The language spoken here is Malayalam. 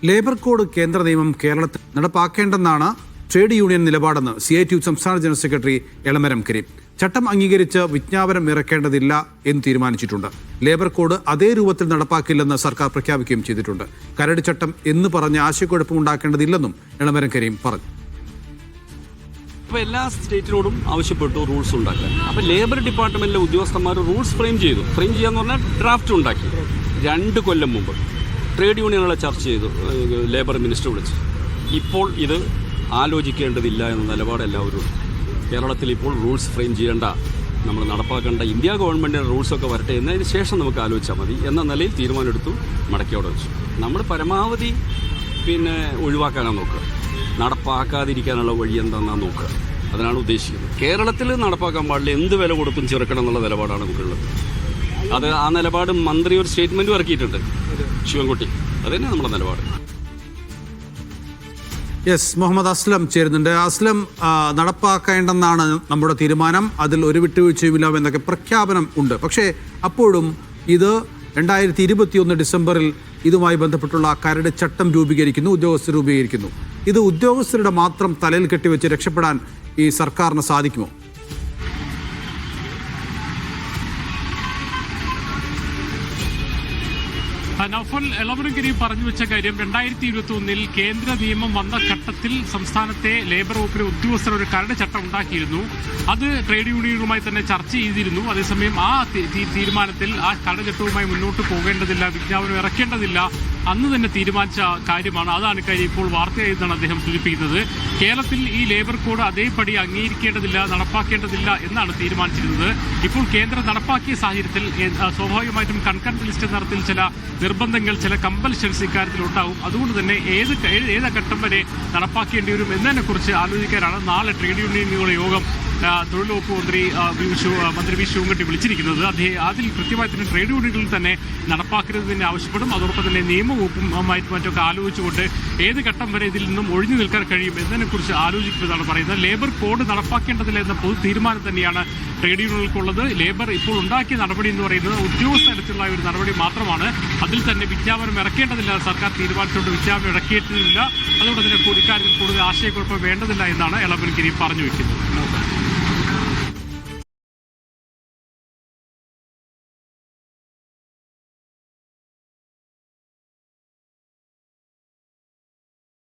ലേബർ കോഡ് കേന്ദ്ര നിയമം കേരളത്തിൽ നടപ്പാക്കേണ്ടെന്നാണ് ട്രേഡ് യൂണിയൻ നിലപാടെന്ന് CITU സംസ്ഥാന ജനറൽ സെക്രട്ടറി എളമരം കരീം. ചട്ടം അംഗീകരിച്ച് വിജ്ഞാപനം ഇറക്കേണ്ടതില്ല എന്ന് തീരുമാനിച്ചിട്ടുണ്ട്. ലേബർ കോഡ് അതേ രൂപത്തിൽ നടപ്പാക്കില്ലെന്ന് സർക്കാർ പ്രഖ്യാപിക്കുകയും ചെയ്തിട്ടുണ്ട്. കരട് ചട്ടം എന്ന് പറഞ്ഞ് ആശയക്കുഴപ്പമുണ്ടാക്കേണ്ടതില്ലെന്നും എളമരം കരീം പറഞ്ഞു. അപ്പോൾ എല്ലാ സ്റ്റേറ്റിനോടും ആവശ്യപ്പെട്ടു റൂൾസ് ഉണ്ടാക്കാൻ. അപ്പോൾ ലേബർ ഡിപ്പാർട്ട്മെൻറ്റിലെ ഉദ്യോഗസ്ഥന്മാർ റൂൾസ് ഫ്രെയിം ചെയ്യാന്ന് പറഞ്ഞാൽ ഡ്രാഫ്റ്റ് ഉണ്ടാക്കി. 2 കൊല്ലം മുമ്പ് ട്രേഡ് യൂണിയനുകളെ ചർച്ച ചെയ്തു, ലേബർ മിനിസ്റ്റർ വിളിച്ച്. ഇപ്പോൾ ഇത് ആലോചിക്കേണ്ടതില്ല എന്ന നിലപാട് എല്ലാവരും. കേരളത്തിൽ ഇപ്പോൾ റൂൾസ് ഫ്രെയിം ചെയ്യേണ്ട, നമ്മൾ നടപ്പാക്കേണ്ട ഇന്ത്യ ഗവൺമെൻറ്റിൻ്റെ റൂൾസൊക്കെ വരട്ടെ എന്നതിന് ശേഷം നമുക്ക് ആലോചിച്ചാൽ മതി എന്ന നിലയിൽ തീരുമാനമെടുത്തു, മടക്കിയോടെ വെച്ചു. നമ്മൾ പരമാവധി ഒഴിവാക്കാനാണ് നോക്കുക, നടപ്പാക്കാതിരിക്കാനുള്ള വഴി എന്താണെന്നാണ് നോക്കുക. അതിനാണ് ഉദ്ദേശിക്കുന്നത്. കേരളത്തിൽ നടപ്പാക്കാൻ പാടില്ല, എന്ത് വില കൊടുത്തും ചെറുക്കണം എന്നുള്ള നിലപാടാണ് നമുക്കുള്ളത്. ആ നിലപാട് മന്ത്രി ഒരു സ്റ്റേറ്റ്മെൻറ്റും ഇറക്കിയിട്ടുണ്ട്, ശിവൻകുട്ടി. അതുതന്നെ നമ്മുടെ നിലപാട്. മുഹമ്മദ് അസ്ലം ചേരുന്നുണ്ട്. അസ്ലം, നടപ്പാക്കേണ്ടെന്നാണ് നമ്മുടെ തീരുമാനം, അതിൽ ഒരു വിട്ടുവീഴ്ചയുമില്ല എന്നൊക്കെ പ്രഖ്യാപനം ഉണ്ട്. പക്ഷേ അപ്പോഴും ഇത് 2021 ഡിസംബറിൽ ഇതുമായി ബന്ധപ്പെട്ടുള്ള കരട് ചട്ടം ഉദ്യോഗസ്ഥർ രൂപീകരിക്കുന്നു. ഇത് ഉദ്യോഗസ്ഥരുടെ മാത്രം തലയിൽ കെട്ടിവെച്ച് രക്ഷപ്പെടാൻ ഈ സർക്കാരിന് സാധിക്കുമോ? നൗഫൽ, എളമരം കരീം പറഞ്ഞു വെച്ച കാര്യം, 2021 കേന്ദ്ര നിയമം വന്ന ഘട്ടത്തിൽ സംസ്ഥാനത്തെ ലേബർ വകുപ്പിലെ ഉദ്യോഗസ്ഥർ ഒരു കരട് ചട്ടം ഉണ്ടാക്കിയിരുന്നു. അത് ട്രേഡ് യൂണിയനുമായി തന്നെ ചർച്ച ചെയ്തിരുന്നു. അതേസമയം ആ തീരുമാനത്തിൽ ആ കരട് ചട്ടവുമായി മുന്നോട്ട് പോകേണ്ടതില്ല, വിജ്ഞാപനം ഇറക്കേണ്ടതില്ല അന്ന് തന്നെ തീരുമാനിച്ച കാര്യമാണ്. അതാണ് കാര്യം ഇപ്പോൾ വാർത്തയായെന്നാണ് അദ്ദേഹം സൂചിപ്പിക്കുന്നത്. കേരളത്തിൽ ഈ ലേബർ കോഡ് അതേപടി അംഗീകരിക്കേണ്ടതില്ല, നടപ്പാക്കേണ്ടതില്ല എന്നാണ് തീരുമാനിച്ചിരുന്നത്. ഇപ്പോൾ കേന്ദ്രം നടപ്പാക്കിയ സാഹചര്യത്തിൽ സ്വാഭാവികമായിട്ടും കൺകറന്റ് ലിസ്റ്റ് തരത്തിൽ ചില നിർബന്ധങ്ങൾ, ചില കമ്പൽഷൻസ് ഇക്കാര്യത്തിൽ ഉണ്ടാവും. അതുകൊണ്ട് തന്നെ ഏത് ഘട്ടം വരെ നടപ്പാക്കേണ്ടി വരും എന്നതിനെക്കുറിച്ച് ആലോചിക്കാനാണ് നാളെ ട്രേഡ് യൂണിയനുകളുടെ യോഗം തൊഴിൽ വകുപ്പ് മന്ത്രി വി ശിവൻകുട്ടി വിളിച്ചിരിക്കുന്നത്. അതിൽ കൃത്യമായി തന്നെ ട്രേഡ് യൂണിയനുകളിൽ തന്നെ നടപ്പാക്കരുതെന്ന് ആവശ്യപ്പെടും. അതോടൊപ്പം തന്നെ നിയമവകുപ്പുമായിട്ട് മറ്റൊക്കെ ആലോചിച്ചുകൊണ്ട് ഏത് ഘട്ടം വരെ ഇതിൽ നിന്നും ഒഴിഞ്ഞു നിൽക്കാൻ കഴിയും എന്നതിനെക്കുറിച്ച് ആലോചിക്കുമെന്നാണ് പറയുന്നത്. ലേബർ കോഡ് നടപ്പാക്കേണ്ടതില്ല എന്ന പൊതു തീരുമാനം തന്നെയാണ് ട്രേഡ് യൂണിയനുകൾക്കുള്ളത്. ലേബർ ഇപ്പോൾ ഉണ്ടാക്കിയ നടപടി എന്ന് പറയുന്നത് ഉദ്യോഗസ്ഥ തലത്തിലുള്ള ഒരു നടപടി മാത്രമാണ്. അതിൽ തന്നെ വിജ്ഞാപനം ഇറക്കേണ്ടതില്ല, സർക്കാർ തീരുമാനിച്ചുകൊണ്ട് വിജ്ഞാപനം ഇറക്കിയിട്ടില്ല. അതുകൊണ്ട് തന്നെ ഇക്കാര്യത്തിൽ കൂടുതൽ ആശയക്കുഴപ്പം വേണ്ടതില്ല എന്നാണ് എളമരം കരീം പറഞ്ഞു വയ്ക്കുന്നത്.